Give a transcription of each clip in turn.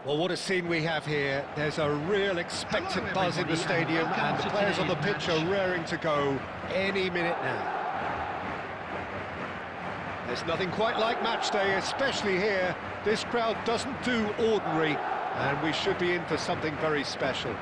Well, what a scene we have here. There's a real expected buzz in the stadium, and the players on the pitch are raring to go any minute now. There's nothing quite like match day, especially here. This crowd doesn't do ordinary, and we should be in for something very special.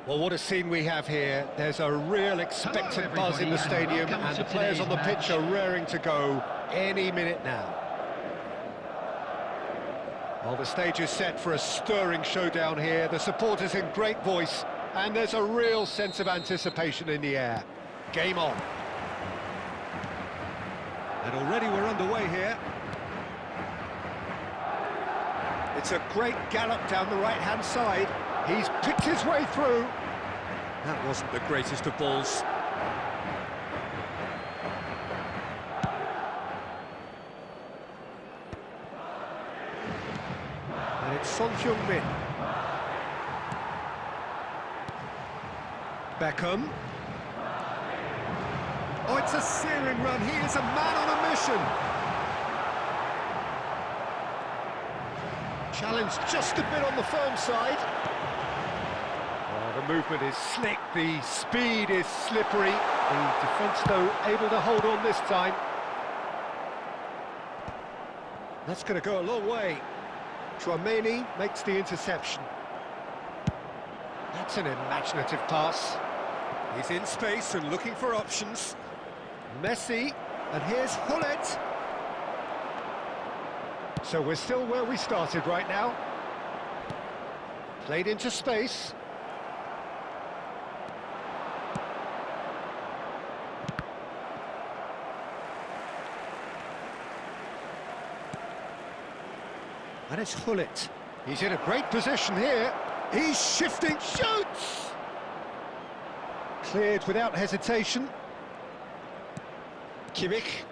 Well, what a scene we have here. There's a real expected buzz in the stadium, and the players on the pitch are raring to go any minute now. Well, the stage is set for a stirring showdown here. The supporters in great voice, and there's a real sense of anticipation in the air. Game on. And already we're underway here. It's a great gallop down the right-hand side. He's picked his way through. That wasn't the greatest of balls. And it's Son Heung-min. Beckham. Oh, it's a searing run. He is a man on a mission. Challenge just a bit on the firm side. The movement is slick, the speed is slippery. The defence, though, able to hold on this time. That's going to go a long way. Chouameni makes the interception. That's an imaginative pass. He's in space and looking for options. Messi, and here's Hullet. So we're still where we started right now. Played into space. And it's Hullet. He's in a great position here. He's shifting, shoots! Cleared without hesitation. Kimmich.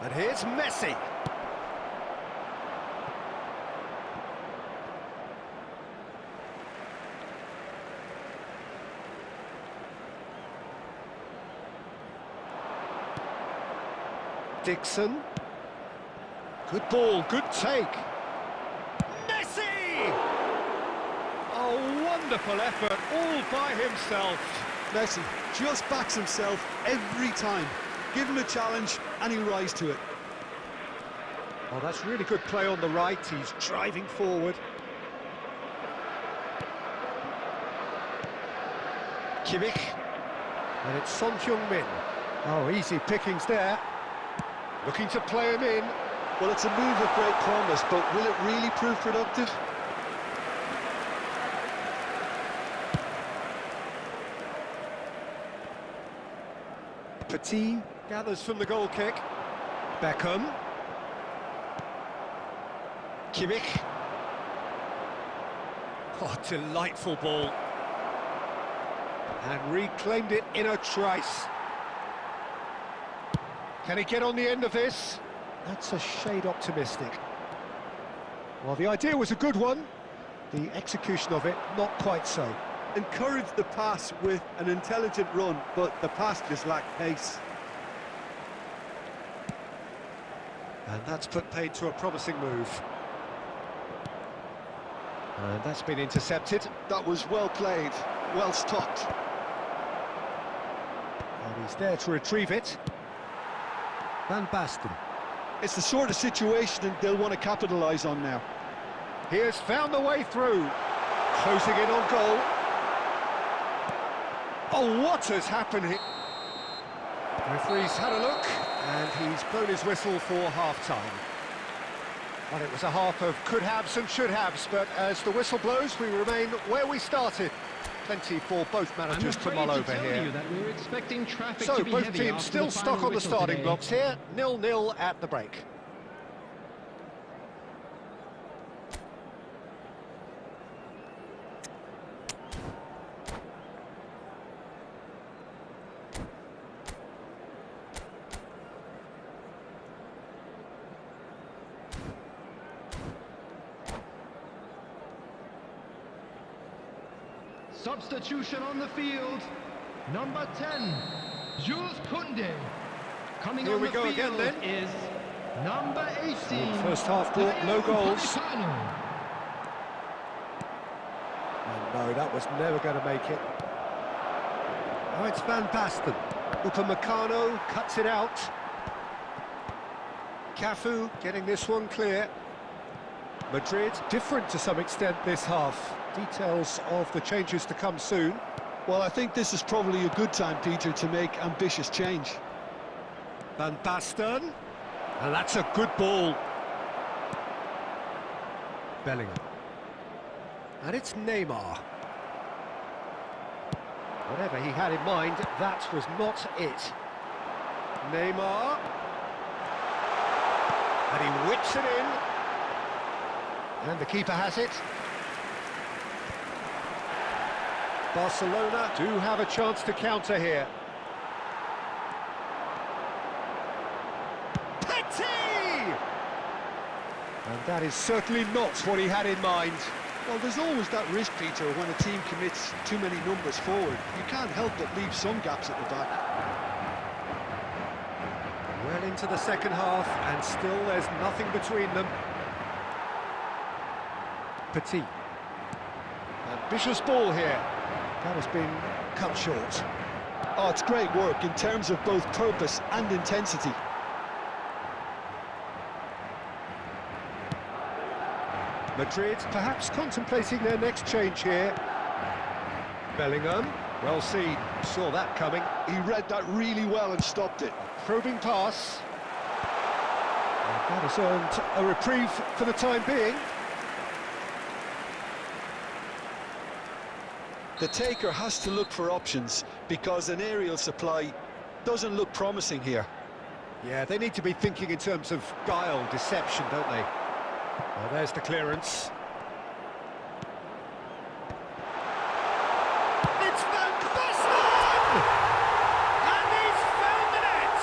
And here's Messi. Dixon. Good ball, good take. Messi! A wonderful effort, all by himself. Messi just backs himself every time. Give him a challenge and he'll rise to it. Oh, that's really good play on the right. He's driving forward. Kimmich. And it's Son Heung-min. Oh, easy pickings there. Looking to play him in. Well, it's a move of great promise, but will it really prove productive? Petit gathers from the goal kick. Beckham. Kimmich. Oh, delightful ball. And reclaimed it in a trice. Can he get on the end of this? That's a shade optimistic. Well, the idea was a good one. The execution of it, not quite so. Encouraged the pass with an intelligent run, but the pass just lacked pace. And that's put paid to a promising move. And that's been intercepted. That was well played, well stopped. And he's there to retrieve it. Van Basten. It's the sort of situation they'll want to capitalise on now. He has found the way through. Closing in on goal. Oh, what has happened here? The referee's had a look, and he's blown his whistle for half-time. Well, it was a half of could-haves and should-haves, but as the whistle blows, we remain where we started. Plenty for both managers to mull over here. So, both teams still stuck on the starting blocks here. 0-0 at the break. Substitution on the field, number 10, Jules Koundé. Coming Here on we the go field again then. is number 18. First half brought no goals. And no, that was never going to make it. Now it's Van Basten. Upamecano cuts it out. Cafu getting this one clear. Madrid different to some extent this half. Details of the changes to come soon. Well, I think this is probably a good time, Peter, to make ambitious change. Van Basten. And that's a good ball. Bellingham. And it's Neymar. Whatever he had in mind, that was not it. Neymar. And he whips it in. And the keeper has it. Barcelona do have a chance to counter here. Petit! And that is certainly not what he had in mind. Well, there's always that risk, Peter, when a team commits too many numbers forward. You can't help but leave some gaps at the back. Well into the second half, and still there's nothing between them. Petit. Ambitious ball here. That has been cut short. Oh, it's great work in terms of both purpose and intensity. Madrid perhaps contemplating their next change here. Bellingham, well seen, saw that coming. He read that really well and stopped it. Probing pass. And that has earned a reprieve for the time being. The taker has to look for options because an aerial supply doesn't look promising here. Yeah, they need to be thinking in terms of guile, deception, don't they? Well, there's the clearance. It's Van Basten! And he's found the net!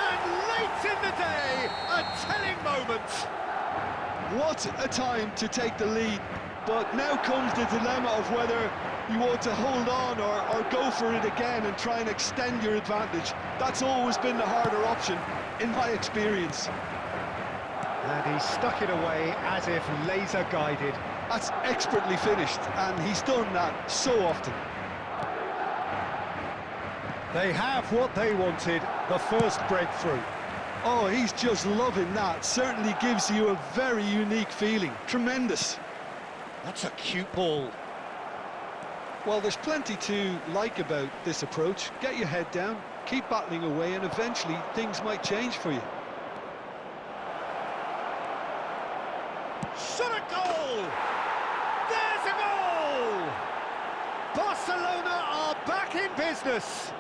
And late in the day, a telling moment. What a time to take the lead. But now comes the dilemma of whether you want to hold on or go for it again and try and extend your advantage. That's always been the harder option, in my experience. And he stuck it away as if laser-guided. That's expertly finished, and he's done that so often. They have what they wanted, the first breakthrough. Oh, he's just loving that. Certainly gives you a very unique feeling. Tremendous. That's a cute ball. Well, there's plenty to like about this approach. Get your head down, keep battling away, and eventually things might change for you. Shot a goal! There's a goal! Barcelona are back in business.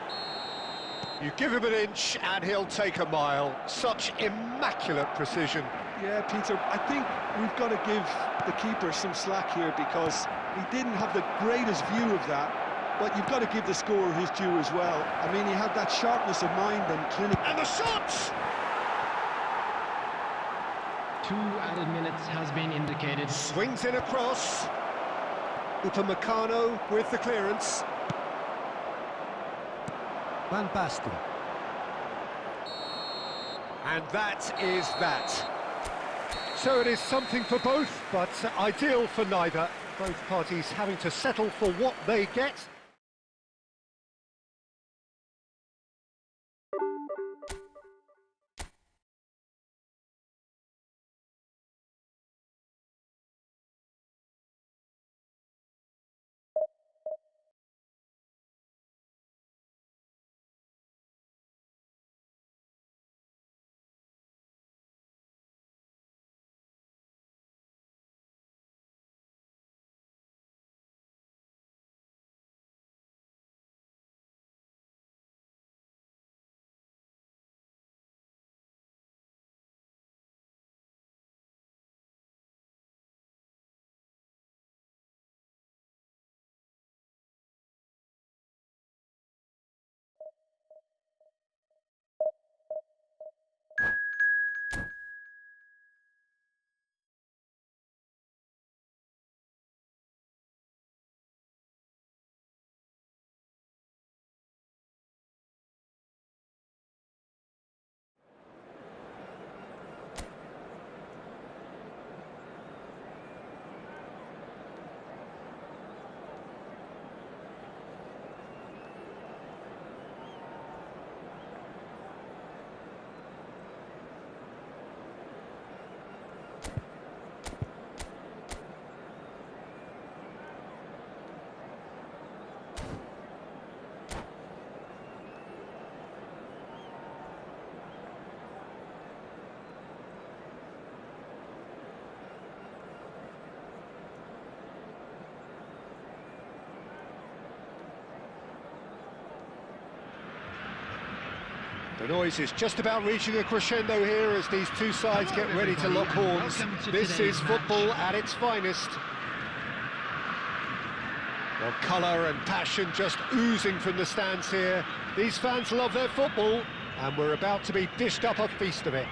You give him an inch and he'll take a mile. Such immaculate precision. Yeah, Peter, I think we've got to give the keeper some slack here because he didn't have the greatest view of that, but you've got to give the scorer his due as well. I mean, he had that sharpness of mind and clinic. And the shot! 2 added minutes has been indicated. Swings in across. Upamecano with the clearance. Van Basten. And that is that. So it is something for both, but ideal for neither. Both parties having to settle for what they get. The noise is just about reaching a crescendo here as these two sides get ready to lock horns. This is football at its finest. Well, colour and passion just oozing from the stands here. These fans love their football, and we're about to be dished up a feast of it.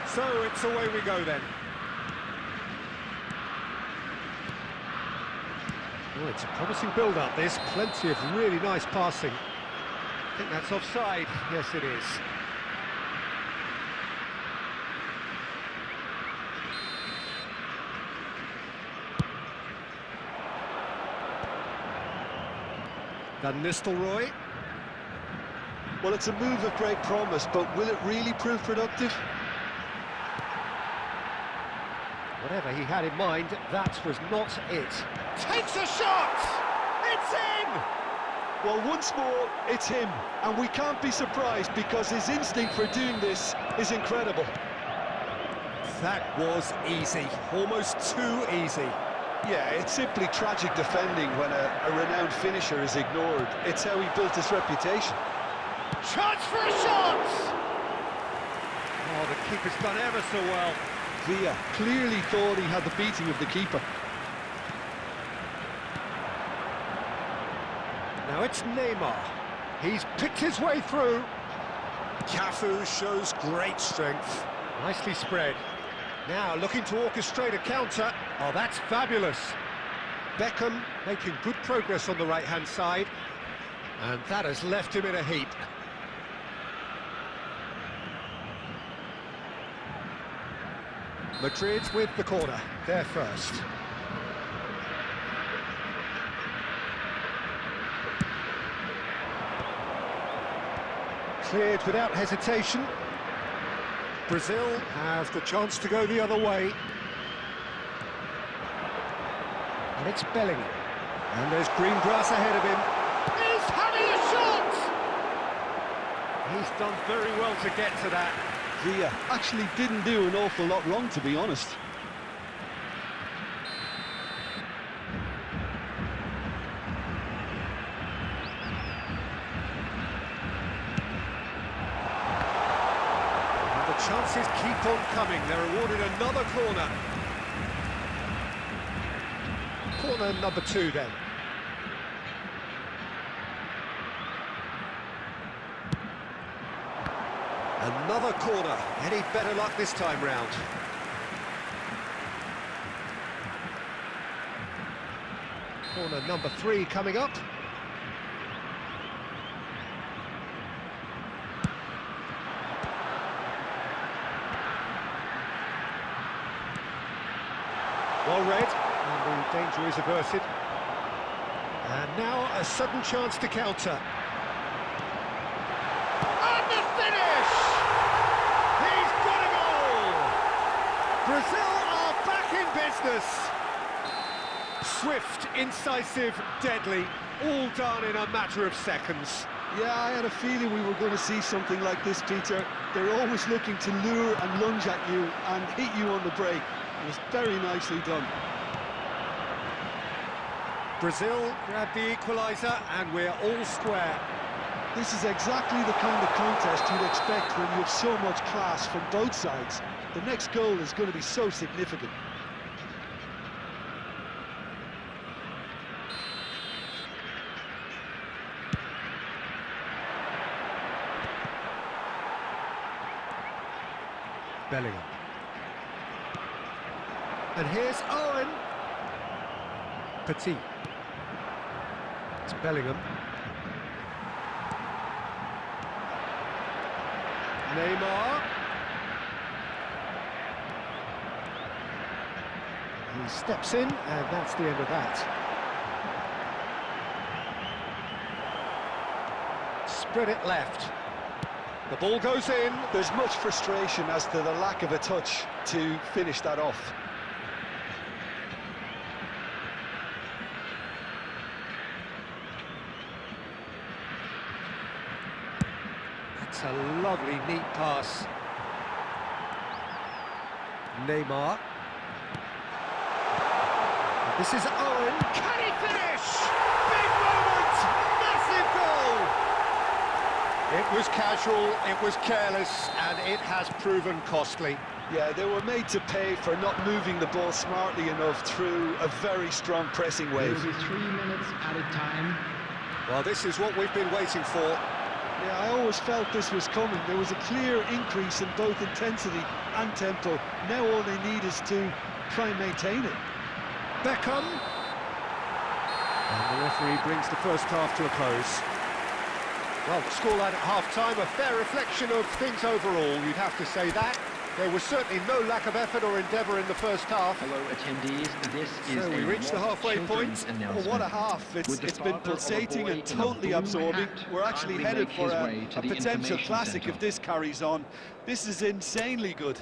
So it's away we go then. Oh, it's a promising build-up, this. Plenty of really nice passing. I think that's offside. Yes, it is. Van Nistelrooy. Well, it's a move of great promise, but will it really prove productive? Whatever he had in mind, that was not it. Takes a shot! It's in! Well, once more, it's him, and we can't be surprised because his instinct for doing this is incredible. That was easy, almost too easy. Yeah, it's simply tragic defending when a renowned finisher is ignored. It's how he built his reputation. Chance for a shot! Oh, the keeper's done ever so well. Villa clearly thought he had the beating of the keeper. Now it's Neymar. He's picked his way through. Cafu shows great strength. Nicely spread. Now looking to orchestrate a counter. Oh, that's fabulous. Beckham making good progress on the right-hand side. And that has left him in a heap. Madrid with the corner. They're first. Cleared without hesitation. Brazil have the chance to go the other way. And it's Bellingham. And there's green grass ahead of him. He's having a shot! He's done very well to get to that. Villa actually didn't do an awful lot wrong, to be honest. Chances keep on coming. They're awarded another corner. Corner number 2 then. Another corner. Any better luck this time round? Corner number 3 coming up. Well read, and the danger is averted. And now a sudden chance to counter. And the finish! He's got a goal! Brazil are back in business. Swift, incisive, deadly, all done in a matter of seconds. Yeah, I had a feeling we were going to see something like this, Peter. They're always looking to lure and lunge at you and hit you on the break. It was very nicely done. Brazil grab the equaliser and we're all square. This is exactly the kind of contest you'd expect when you have so much class from both sides. The next goal is going to be so significant. Bellingham. And here's Owen. Petit. It's Bellingham. Neymar. He steps in, and that's the end of that. Spread it left. The ball goes in. There's much frustration as to the lack of a touch to finish that off. That's a lovely, neat pass. Neymar. This is Owen. Can he finish? Big moment! Massive goal! It was casual, it was careless, and it has proven costly. Yeah, they were made to pay for not moving the ball smartly enough through a very strong pressing wave. There will be 3 minutes added time. Well, this is what we've been waiting for. Yeah, I always felt this was coming. There was a clear increase in both intensity and tempo. Now all they need is to try and maintain it. Beckham. And the referee brings the first half to a close. Well, the scoreline at half-time, a fair reflection of things overall, you'd have to say that. There was certainly no lack of effort or endeavour in the first half. Hello attendees, this is we reached the halfway point. Well, what a half. It's been pulsating and totally absorbing. We're actually headed for a potential classic if this carries on. This is insanely good.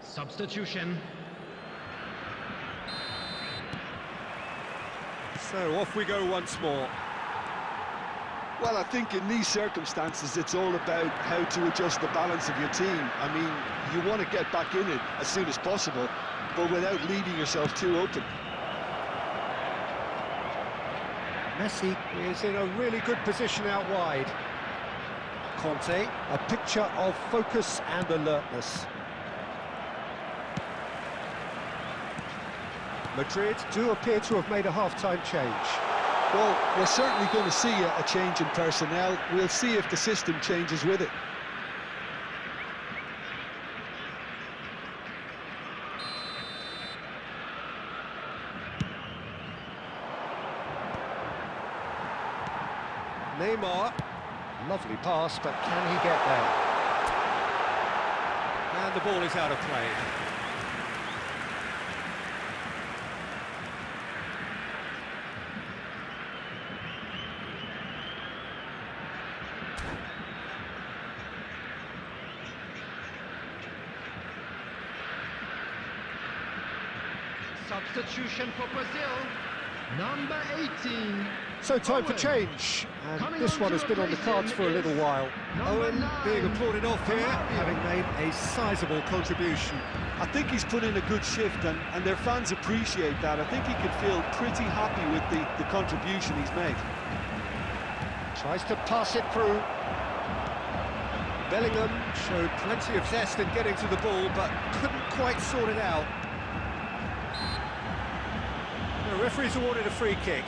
Substitution. So off we go once more. Well, I think in these circumstances, it's all about how to adjust the balance of your team. I mean, you want to get back in it as soon as possible, but without leaving yourself too open. Messi is in a really good position out wide. Conte, a picture of focus and alertness. Madrid do appear to have made a half-time change. Well, we're certainly going to see a change in personnel. We'll see if the system changes with it. Neymar, lovely pass, but can he get there? And the ball is out of play. Substitution for Brazil, number 18. So time for change, and this one has been on the cards for a little while. Owen being applauded off here, having made a sizable contribution. I think he's put in a good shift, and their fans appreciate that. I think he could feel pretty happy with the contribution he's made. Tries to pass it through. Bellingham showed plenty of zest in getting to the ball, but couldn't quite sort it out. The referee's awarded a free kick.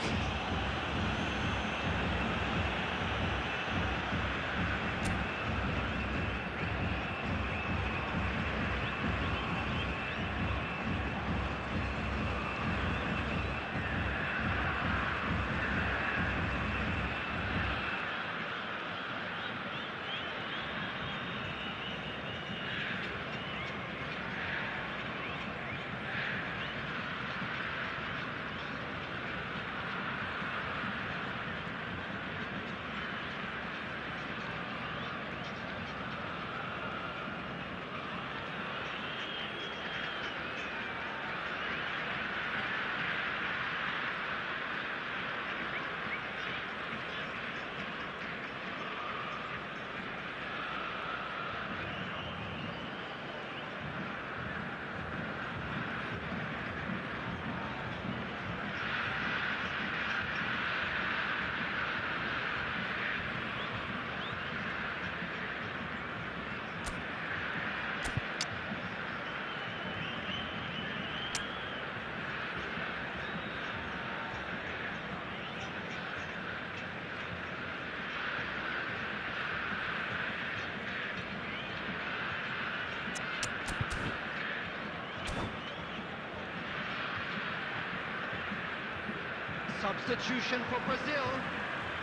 Substitution for Brazil,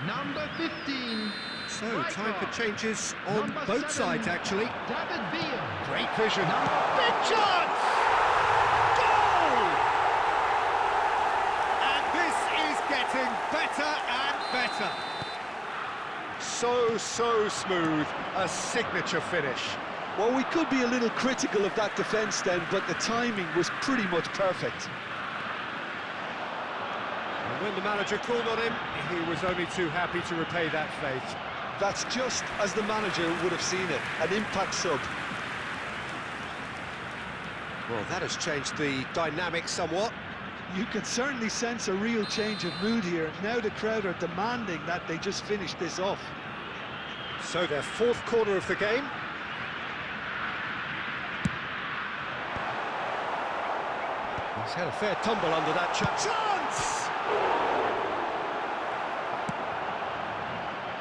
number 15. So, time for changes on both sides, actually. David Villa. Great vision. Big chance! Goal! And this is getting better and better. So smooth. A signature finish. Well, we could be a little critical of that defence then, but the timing was pretty much perfect. And when the manager called on him, he was only too happy to repay that faith. That's just as the manager would have seen it, an impact sub. Well, that has changed the dynamic somewhat. You can certainly sense a real change of mood here. Now the crowd are demanding that they just finish this off. So their fourth corner of the game. He's had a fair tumble under that chance!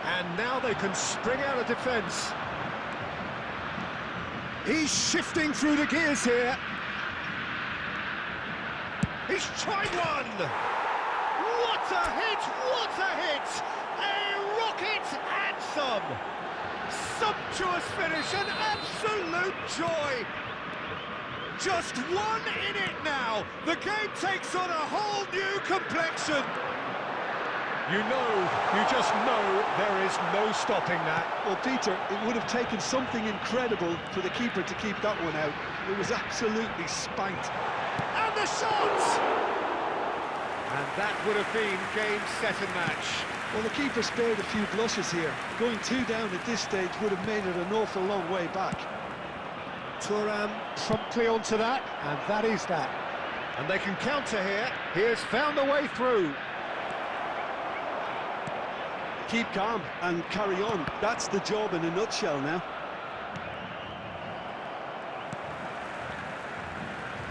And now they can spring out of defence. He's shifting through the gears here. He's tried one! What a hit! What a hit! A rocket and some! Sumptuous finish, an absolute joy! Just one in it now. The game takes on a whole new complexion. You just know there is no stopping that. Well, Peter, it would have taken something incredible for the keeper to keep that one out. It was absolutely spanked. And the shot! And that would have been game, set and match. Well, the keeper spared a few blushes here. Going two down at this stage would have made it an awful long way back. Thuram promptly onto that, and that is that. And they can counter here. He has found a way through. Keep calm and carry on. That's the job in a nutshell now.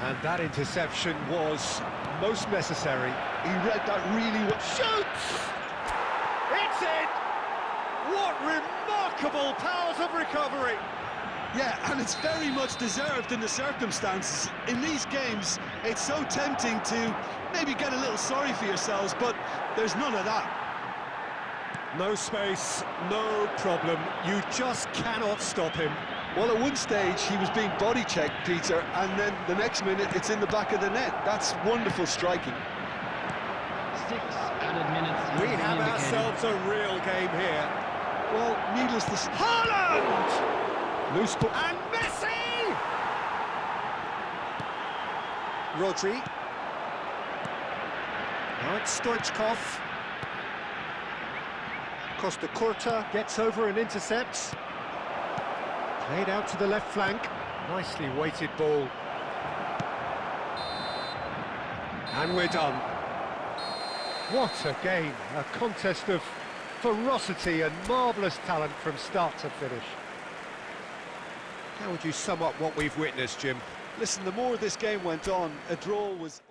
And that interception was most necessary. He read that really well. Shoots! It's in! What remarkable powers of recovery! Yeah, and it's very much deserved in the circumstances. In these games, it's so tempting to maybe get a little sorry for yourselves, but there's none of that. No space, no problem. You just cannot stop him. Well, at one stage, he was being body-checked, Peter, and then the next minute, it's in the back of the net. That's wonderful striking. 6 added minutes. We have ourselves a real game here. Well, needless to say... Haaland! Loose ball. And Messi! Rodri. Right, Stoichkov. Costa Curta gets over and intercepts. Played out to the left flank. Nicely weighted ball. And we're done. What a game. A contest of ferocity and marvellous talent from start to finish. How would you sum up what we've witnessed, Jim? Listen, the more this game went on, a draw was...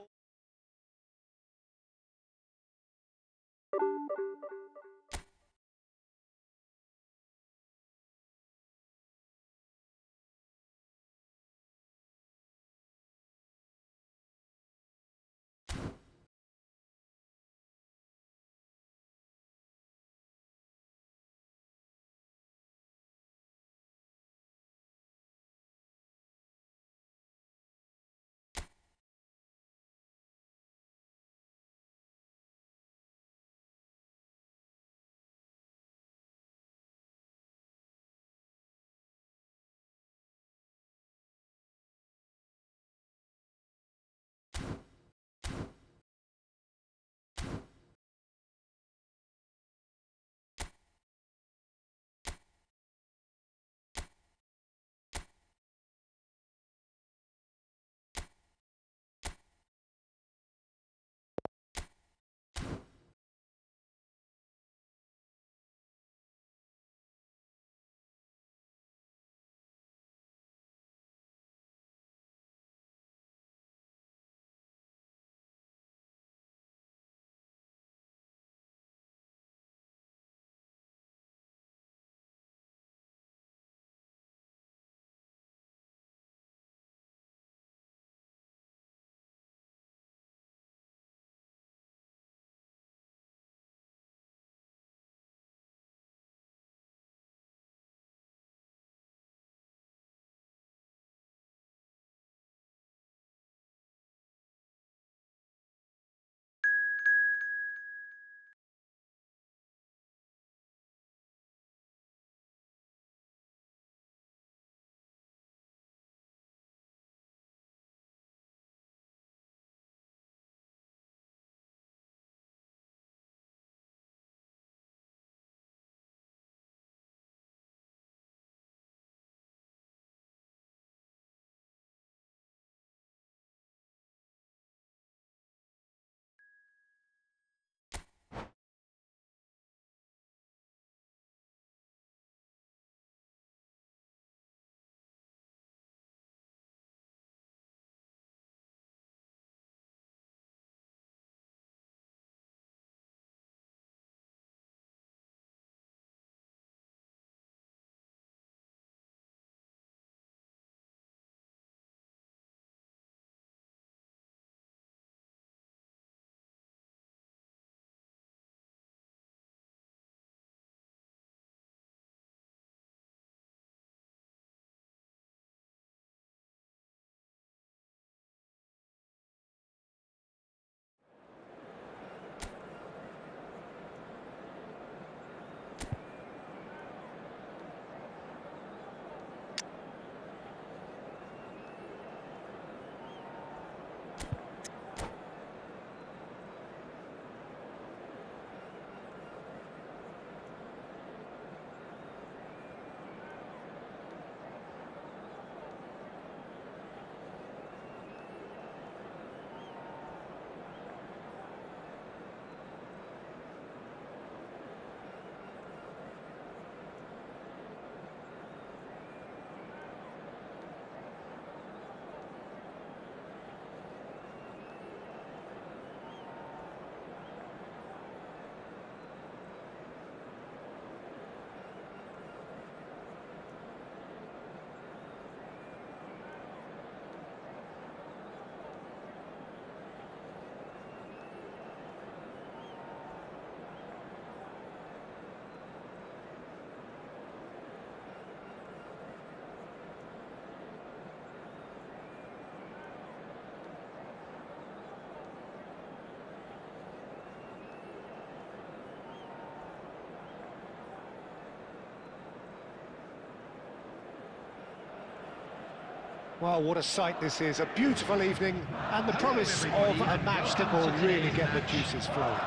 Well, what a sight this is, a beautiful evening, and the Hello, promise of everybody, a and match that welcome will to really today's get the match. juices flowing.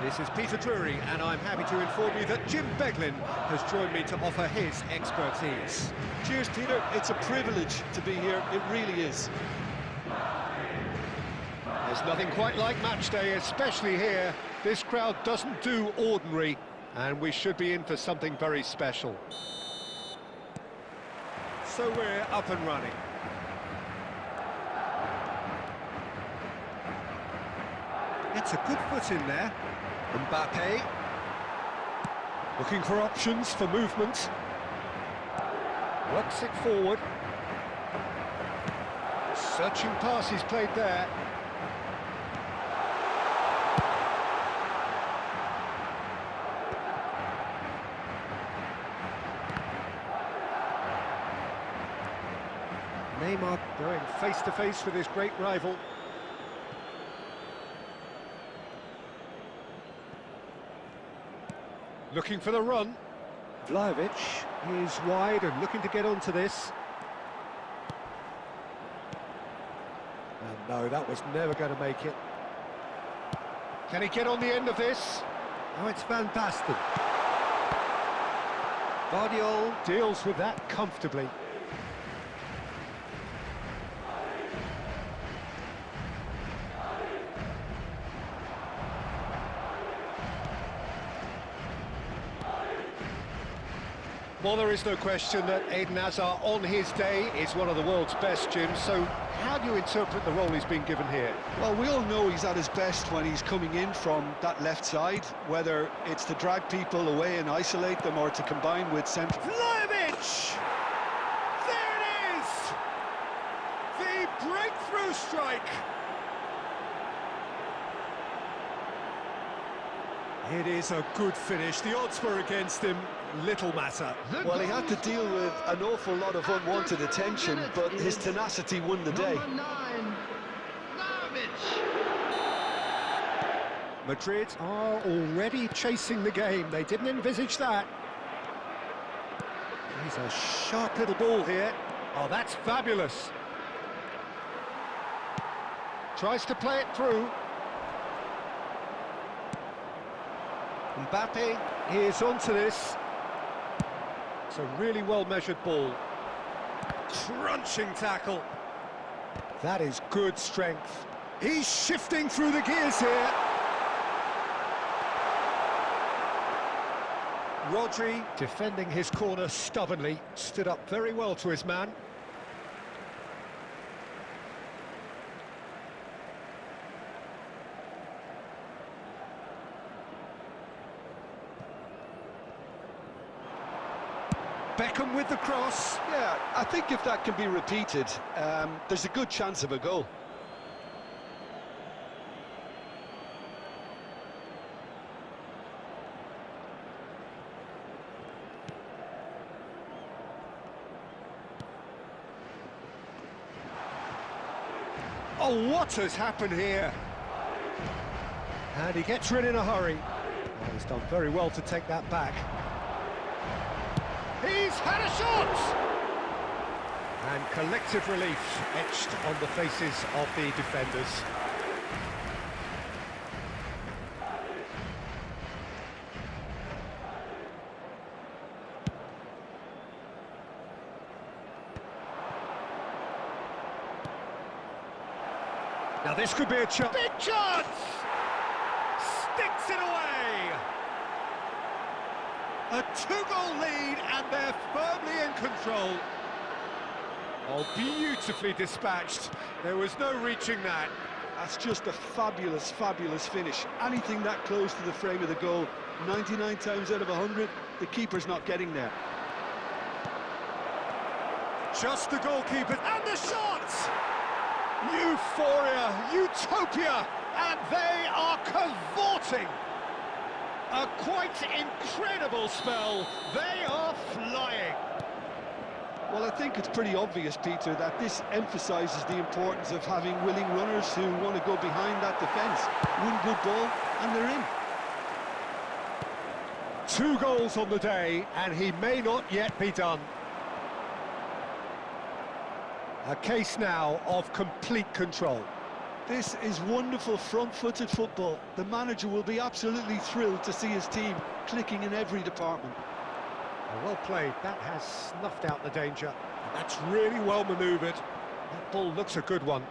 This is Peter Drury, and I'm happy to inform you that Jim Beglin has joined me to offer his expertise. Cheers, Peter. It's a privilege to be here. It really is. There's nothing quite like match day, especially here. This crowd doesn't do ordinary, and we should be in for something very special. So we're up and running. It's a good foot in there. Mbappe. Looking for options for movement. Works it forward. Searching pass he's played there. Neymar going face-to-face with his great rival. Looking for the run. Vlahovic is wide and looking to get onto this. And no, that was never going to make it. Can he get on the end of this? Oh, it's Van Basten. Guardiola deals with that comfortably. Well, there is no question that Eden Hazard, on his day, is one of the world's best, Jim. So how do you interpret the role he's been given here? Well, we all know he's at his best when he's coming in from that left side, whether it's to drag people away and isolate them or to combine with central... Vlahovic! There it is! The breakthrough strike! It is a good finish. The odds were against him. Little matter. Well, he had to deal with an awful lot of unwanted attention, but his tenacity won the day. Number 9, Vlahovic. Madrid are already chasing the game. They didn't envisage that. He's a sharp little ball here. Oh, that's fabulous. Tries to play it through. Mbappe is onto this. It's a really well-measured ball. Crunching tackle. That is good strength. He's shifting through the gears here. Rodri, defending his corner stubbornly, stood up very well to his man. Beckham with the cross. Yeah, I think if that can be repeated, there's a good chance of a goal. Oh, what has happened here? And he gets rid in a hurry. Oh, he's done very well to take that back. He's had a shot! And collective relief etched on the faces of the defenders. Now this could be a chance. Big chance! Sticks it away! A two-goal lead, and they're firmly in control. Oh, beautifully dispatched. There was no reaching that. That's just a fabulous, fabulous finish. Anything that close to the frame of the goal, 99 times out of 100, the keeper's not getting there. Just the goalkeeper, and the shot! Euphoria, utopia, and they are cavorting. A quite incredible spell. They are flying. Well, I think it's pretty obvious, Peter, that this emphasises the importance of having willing runners who want to go behind that defence, win good ball, and they're in. 2 goals on the day, and he may not yet be done. A case now of complete control. This is wonderful front-footed football. The manager will be absolutely thrilled to see his team clicking in every department. Well played. That has snuffed out the danger. And that's really well manoeuvred. That ball looks a good one.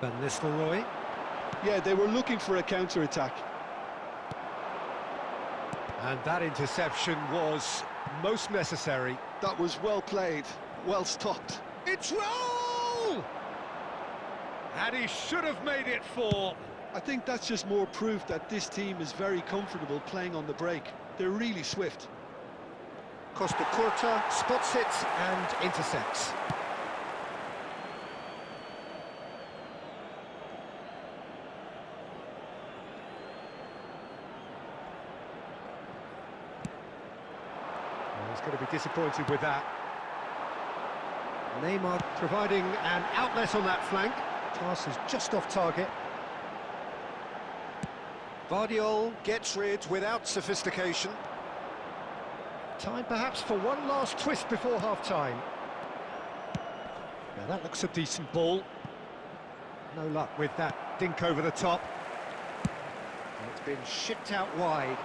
Van Nistelrooy. Yeah, they were looking for a counter-attack. And that interception was most necessary. That was well played, well stopped. It's roll! And he should have made it 4. I think that's just more proof that this team is very comfortable playing on the break. They're really swift. Costa Curta spots it and intercepts. Well, he's going to be disappointed with that. Neymar providing an outlet on that flank. Pass is just off target. Vardiol gets rid without sophistication. Time perhaps for one last twist before half-time. Now that looks a decent ball. No luck with that dink over the top. And it's been shipped out wide.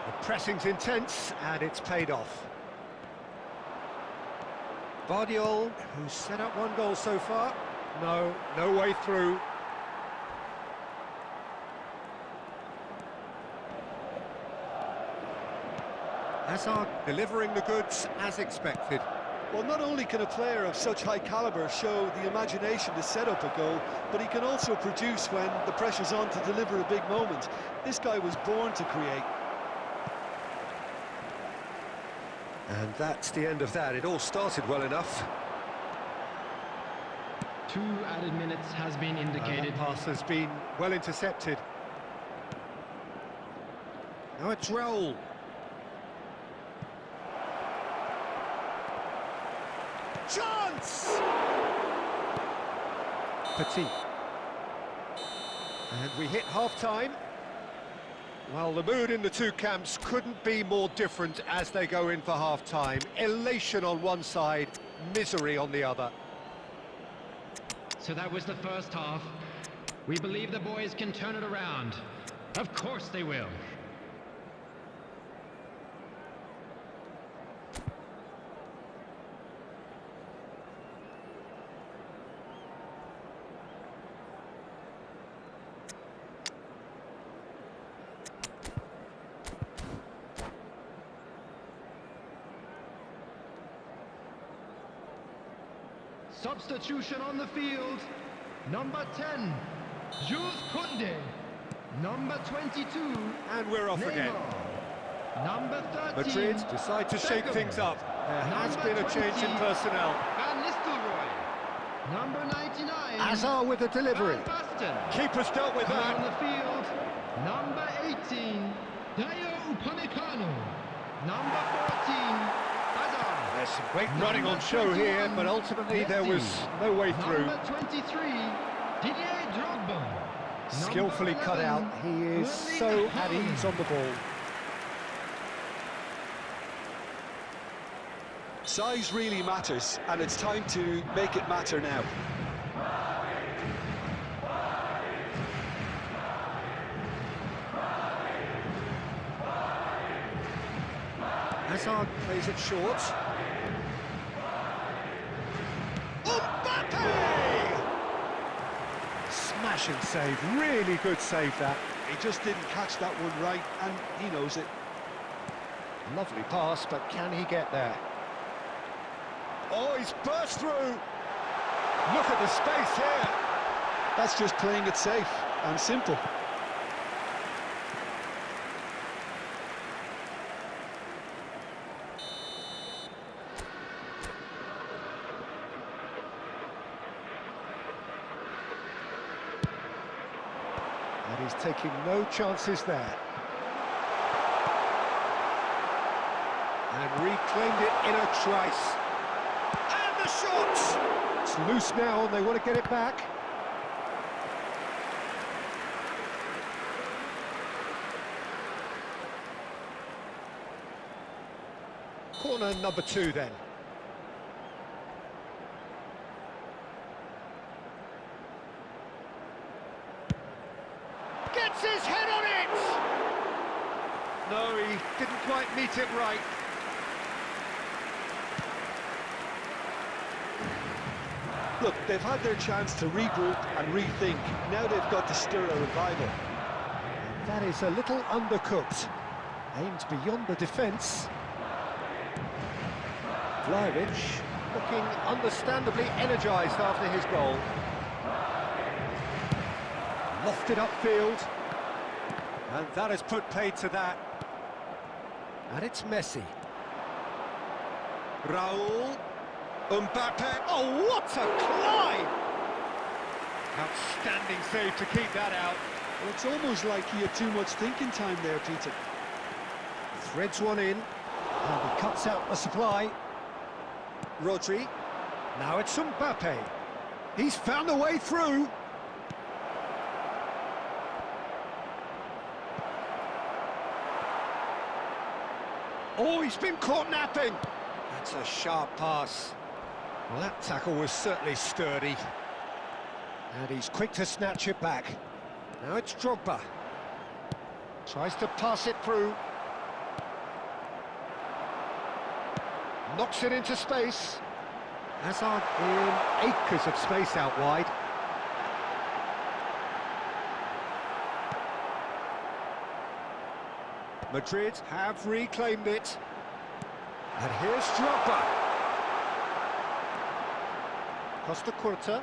The pressing's intense and it's paid off. Vardiol, who's set up one goal so far. No way through. Hazard delivering the goods as expected. Well, not only can a player of such high calibre show the imagination to set up a goal, but he can also produce when the pressure's on to deliver a big moment. This guy was born to create. And that's the end of that. It all started well enough. 2 added minutes has been indicated. That pass has been well intercepted. Now it's Raul. Chance! Petit. And we hit half-time. Well, the mood in the two camps couldn't be more different as they go in for half-time. Elation on one side, misery on the other. So that was the first half. We believe the boys can turn it around. Of course they will. Substitution on the field. Number 10, Jules Koundé. Number 22, And we're off Neymar. again. Number 13, Madrid decide to shake Beckham. things up. There has Number been a change in 20, personnel. Van Nistelrooy. Number 99, Hazard with the delivery. Van Basten. Keeper's dealt with Coming on that. the field, number 18, Dayo Upamecano. Number 14, Hazard. There's some great running on show here, but ultimately there was no way through. Number 23, Didier Drogba. Skillfully Number cut 11, out. He is Erling so at Haaland. ease on the ball. Size really matters, and it's time to make it matter now. Hazard plays it short. Mbappe! Smash and save, really good save that. He just didn't catch that one right, and he knows it. Lovely pass, but can he get there? Oh, he's burst through! Look at the space here! That's just playing it safe and simple. And he's taking no chances there. And reclaimed it in a trice. And the shot! It's loose now and they want to get it back. Corner number 2 then. Gets his head on it! No, he didn't quite meet it right. Look, they've had their chance to regroup and rethink. Now they've got to stir a revival. That is a little undercooked. Aimed beyond the defence. Vlahovic looking understandably energised after his goal. Lofted upfield. And that has put paid to that. And it's Messi. Raul. Mbappe. Oh, what a climb! Outstanding save to keep that out. Well, it's almost like he had too much thinking time there, Peter. Threads one in, and he cuts out the supply. Rodri. Now it's Mbappe. He's found a way through. Oh, he's been caught napping. That's a sharp pass. Well, that tackle was certainly sturdy. And he's quick to snatch it back. Now it's Drogba. Tries to pass it through. Knocks it into space. Hazard in acres of space out wide. Madrid have reclaimed it. And here's Drogba. Costa Curta.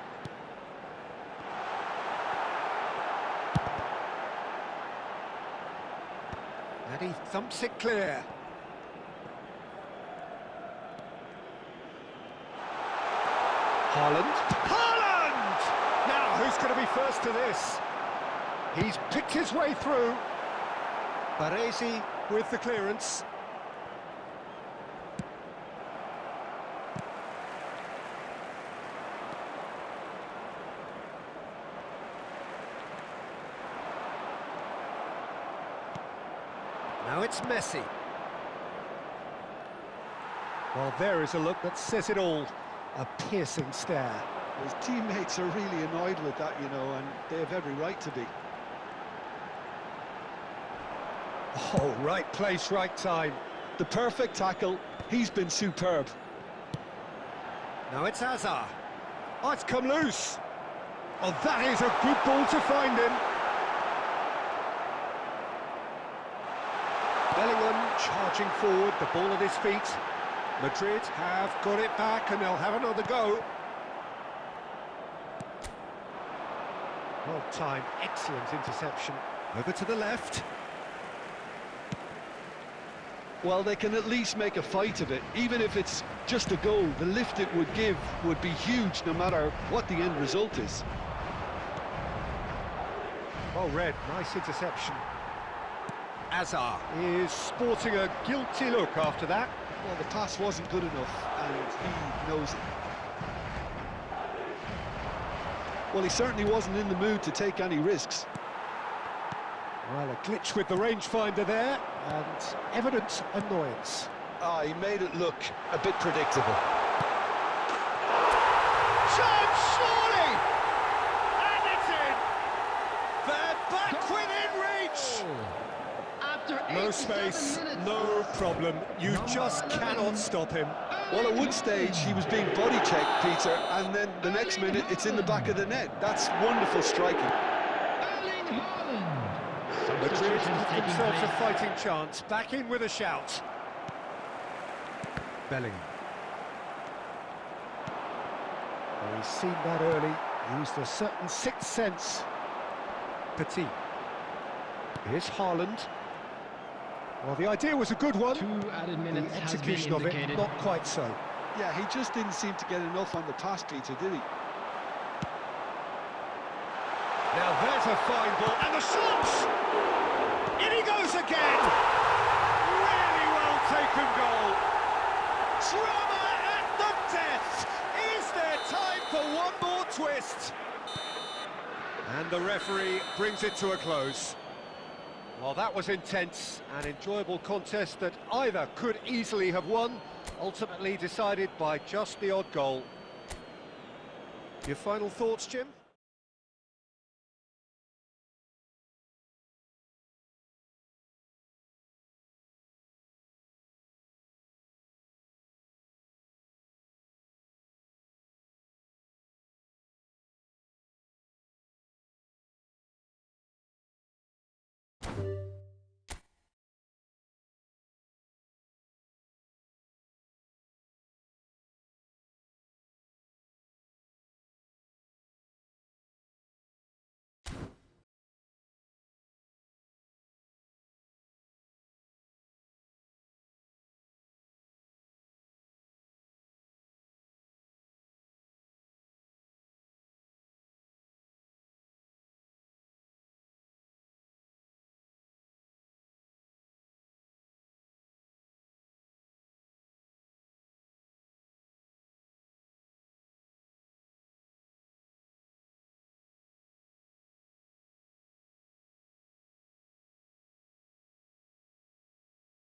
And he thumps it clear. Haaland. Haaland! Now, who's going to be first to this? He's picked his way through. Baresi with the clearance. Now it's Messi. Well, there is a look that says it all. A piercing stare. His teammates are really annoyed with that, you know, and they have every right to be. Oh, right place, right time. The perfect tackle. He's been superb. Now it's Hazard. Oh, it's come loose. Oh, that is a good ball to find him. Bellingham charging forward, the ball at his feet. Madrid have got it back and they'll have another go. Well timed, excellent interception. Over to the left. Well, they can at least make a fight of it. Even if it's just a goal, the lift it would give would be huge no matter what the end result is. Well read, nice interception. Hazard is sporting a guilty look after that. Well, the pass wasn't good enough, and he knows it. Well, he certainly wasn't in the mood to take any risks. Well, a glitch with the rangefinder there, and evident annoyance. Ah, he made it look a bit predictable. Chance, surely! And it's in! They're back within reach! No space, no problem. You just cannot stop him. Well, at one stage, he was being body checked, Peter, and then the next minute, it's in the back of the net. That's wonderful striking. Madrid give themselves a fighting chance. Back in with a shout. Bellingham. Well, he's seen that early. Used a certain sixth sense. Petit. Here's Haaland. Well, the idea was a good one. 2 added minutes. The execution of it, not quite so. Yeah, he just didn't seem to get enough on the pass, Peter, did he? Now there's a fine ball, and the shot! In he goes again! Really well taken goal. Drama at the death! Is there time for one more twist? And the referee brings it to a close. Well, that was intense, an enjoyable contest that either could easily have won, Ultimately decided by just the odd goal. Your final thoughts, Jim?